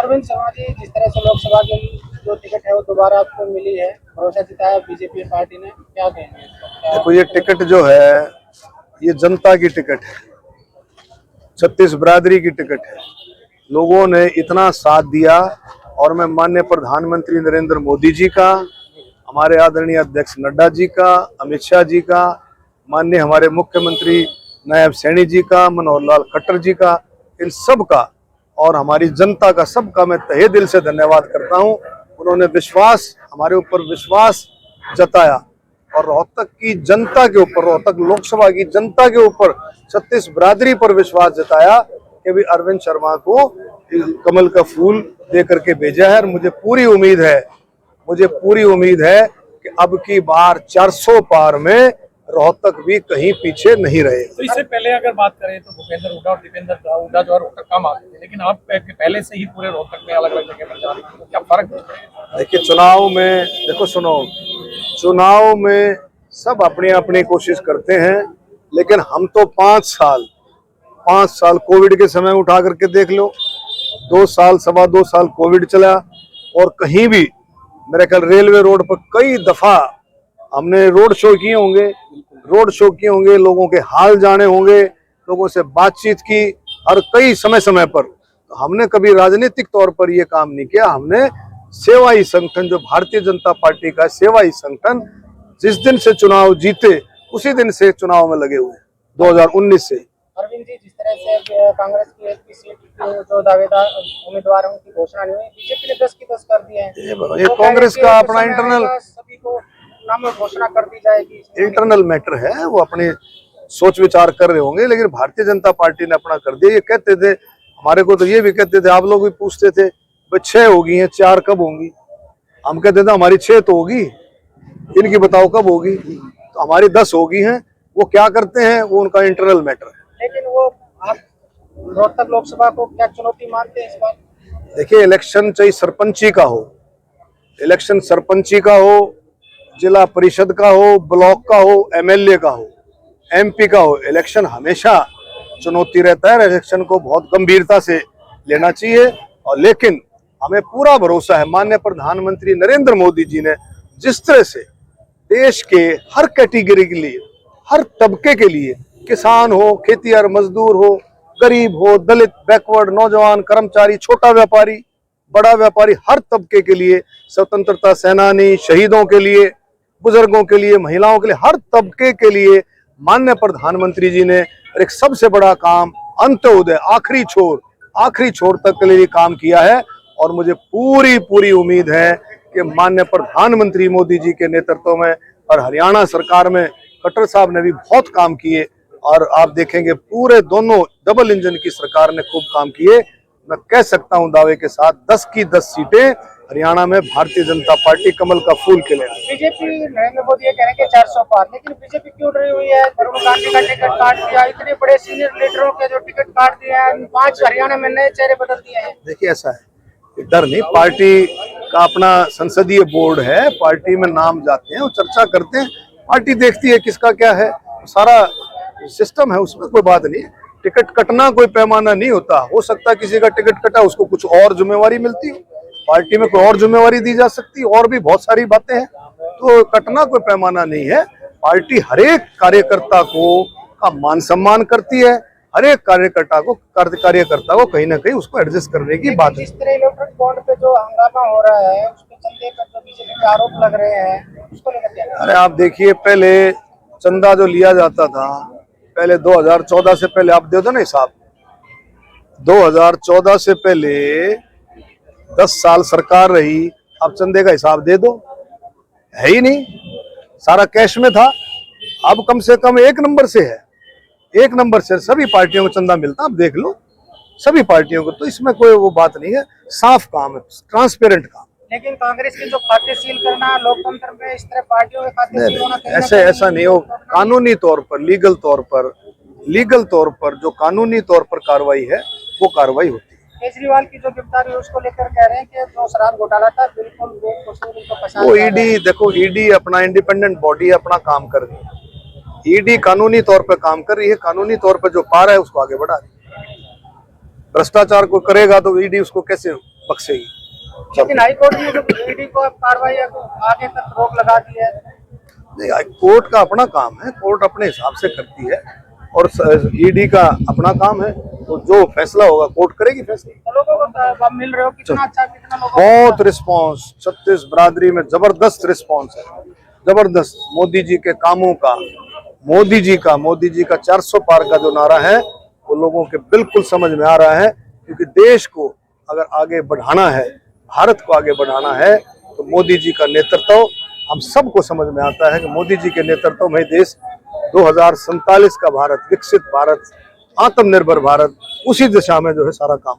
अरविंद शर्मा जी, जिस तरह से लोकसभा के जो टिकट है वो दोबारा आपको मिली है, भरोसा जताया बीजेपी पार्टी ने, क्या कहेंगे इसको? देखो, ये टिकट जो है ये जनता की टिकट है, छत्तीस बिरादरी की टिकट है। लोगों ने इतना साथ दिया और मैं माननीय प्रधानमंत्री नरेंद्र मोदी जी का, हमारे आदरणीय अध्यक्ष नड्डा जी का, अमित शाह जी का, माननीय हमारे मुख्यमंत्री नायब सैनी जी का, मनोहर लाल खट्टर जी का, इन सब का और हमारी जनता का, सबका मैं तहे दिल से धन्यवाद करता हूं। उन्होंने विश्वास, हमारे ऊपर विश्वास जताया और रोहतक की जनता के ऊपर, रोहतक लोकसभा की जनता के ऊपर, छत्तीस बिरादरी पर विश्वास जताया कि भी अरविंद शर्मा को कमल का फूल दे करके भेजा है। और मुझे पूरी उम्मीद है कि अब की बार 400 पार में रोहतक भी कहीं पीछे नहीं रहे। तो इससे पहले अगर बात करें तो भूपेंद्र हुड्डा और दीपेंद्र हुड्डा जो है रोहतक कम आते थे, लेकिन आप पहले से ही पूरे रोहतक में अलग अलग जगह पर जा रहे हैं, तो क्या फर्क है? देखिए, चुनाव में देखो, सुनो, चुनाव में सब अपनी अपनी कोशिश करते हैं, लेकिन हम तो 5 साल कोविड के समय उठा करके देख लो, 2 साल, 2.25 साल कोविड चला और कहीं भी मेरे ख्याल रेलवे रोड पर कई दफा हमने रोड शो किए होंगे, लोगों के हाल जाने होंगे, लोगों से बातचीत की, और कई समय पर तो हमने कभी राजनीतिक तौर पर यह काम नहीं किया। हमने सेवाई संगठन, जो भारतीय जनता पार्टी का सेवाई संगठन, जिस दिन से चुनाव जीते उसी दिन से चुनाव में लगे हुए हैं, 2019 से। अरविंद जी, जिस तरह से कांग्रेस की एक सीट जो दावेदार उम्मीदवार हैं उनकी घोषणा नहीं हुई, बीजेपी ने 10 की 10 कर दिए हैं। ये कांग्रेस का अपना इंटरनल, सभी को नाम घोषणा कर दी जाएगी, इंटरनल मैटर है, वो अपने सोच विचार कर रहे होंगे, लेकिन भारतीय जनता पार्टी ने अपना कर दिया। ये कहते थे, हमारे को तो ये भी कहते थे, आप लोग भी पूछते थे, भाई 6 होगी हैं, 4 कब होंगी? हम कहते थे हमारी 6 तो होगी, इनकी बताओ कब होगी? तो हमारी 10 होगी हैं। वो क्या करते हैं, वो उनका इंटरनल मैटर है। लेकिन वो आप रोहतक लोकसभा को क्या चुनौती मानते हैं इस बार? देखिए, इलेक्शन चाहे सरपंची का हो, इलेक्शन सरपंची का हो, जिला परिषद का हो, ब्लॉक का हो, एमएलए का हो, एमपी का हो, इलेक्शन हमेशा चुनौती रहता है। इलेक्शन को बहुत गंभीरता से लेना चाहिए, और लेकिन हमें पूरा भरोसा है, माननीय प्रधानमंत्री नरेंद्र मोदी जी ने जिस तरह से देश के हर कैटेगरी के लिए, हर तबके के लिए, किसान हो, खेतीहर मजदूर हो, गरीब हो, दलित, बैकवर्ड, नौजवान, कर्मचारी, छोटा व्यापारी, बड़ा व्यापारी, हर तबके के लिए, स्वतंत्रता सेनानी, शहीदों के लिए, बुजुर्गों के लिए, महिलाओं के लिए, हर तबके के लिए माननीय प्रधानमंत्री जी ने एक सबसे बड़ा काम, अंत्योदय, आखिरी छोर तक के लिए काम किया है। और मुझे पूरी उम्मीद है कि माननीय प्रधानमंत्री मोदी जी के नेतृत्व में और हरियाणा सरकार में खट्टर साहब ने भी बहुत काम किए, और आप देखेंगे पूरे दोनों डबल इंजन की सरकार ने खूब काम किए। मैं कह सकता हूं दावे के साथ, 10 की 10 सीटें हरियाणा में भारतीय जनता पार्टी कमल का फूल खिलेगा। बीजेपी नरेंद्र मोदी ये कह रहे हैं कि 400 पार, लेकिन बीजेपी क्यों डरी हुई है? वरुण गांधी का टिकट काट दिया, इतने बड़े सीनियर लीडरों के जो टिकट काट दिया है, 5 हरियाणा में नए चेहरे बदल दिए हैं। देखिए, ऐसा है, डर नहीं, पार्टी का अपना संसदीय बोर्ड है, पार्टी में नाम जाते हैं, वो चर्चा करते हैं, पार्टी देखती है किसका क्या है, सारा सिस्टम है, उसमें कोई बात नहीं। टिकट कटना कोई पैमाना नहीं होता, हो सकता है किसी का टिकट कटा, उसको कुछ और जिम्मेवारी मिलती हो, पार्टी में कोई और जिम्मेवारी दी जा सकती है, और भी बहुत सारी बातें हैं, तो कटना कोई पैमाना नहीं है। पार्टी हरेक कार्यकर्ता को का मान सम्मान करती है, हरेक कार्यकर्ता को कहीं ना कहीं उसको एडजस्ट करने की बात है। जिस तरह इलेक्ट्रॉनिक बॉन्ड पे जो हंगामा हो रहा है, उसके चंदे पर जो बीजेपी के आरोप लग रहे हैं, उसको लेकर क्या? अरे आप देखिए, पहले चंदा जो लिया जाता था, पहले 2014 से पहले, आप दे दो ना हिसाब, 2014 से पहले 10 साल सरकार रही, अब चंदे का हिसाब दे दो, है ही नहीं, सारा कैश में था। अब कम से कम 1 नंबर से है, 1 नंबर से सभी पार्टियों को चंदा मिलता, आप देख लो सभी पार्टियों को, तो इसमें कोई वो बात नहीं है, साफ काम है, ट्रांसपेरेंट काम। लेकिन कांग्रेस के जो खाते सील करना, लोकतंत्र में इस तरह पार्टियों के खाते सील होना, ऐसा नहीं हो। कानूनी तौर पर, लीगल तौर पर जो कानूनी तौर पर कार्रवाई है, वो कार्रवाई होती है। केजरीवाल की जो गिरफ्तारी है उसको लेकर कह रहे हैं कि जो शराब घोटाला था बिल्कुल बेकसूर, उनको फंसा वो ईडी, देखो ईडी अपना इंडिपेंडेंट बॉडी है, अपना काम कर रही है, ईडी कानूनी तौर पर काम कर रही है, कानूनी तौर पर जो पार है उसको आगे बढ़ा रही है। भ्रष्टाचार को करेगा तो ईडी उसको कैसे बख्शेगी। लेकिन हाईकोर्ट ने जो ईडी को कार्रवाई को आगे तक रोक लगा दी है। नहीं, कोर्ट का अपना काम है, कोर्ट अपने हिसाब से करती है और ईडी का अपना काम है, तो जो फैसला होगा कोर्ट करेगी फैसला। लोगों को मिल रहे हो कितना अच्छा, कितना लोगों बहुत रिस्पांस, छत्तीस बिरादरी में जबरदस्त रिस्पांस है, जबरदस्त। मोदी जी के कामों का, मोदी जी का 400 पार का जो नारा है वो लोगों के बिल्कुल समझ में आ रहा है, क्योंकि देश को अगर आगे बढ़ाना है, भारत को आगे बढ़ाना है, तो मोदी जी का नेतृत्व हम सबको समझ में आता है कि मोदी जी के नेतृत्व में देश 2047 का भारत, विकसित भारत, आत्मनिर्भर भारत, उसी दिशा में जो है सारा काम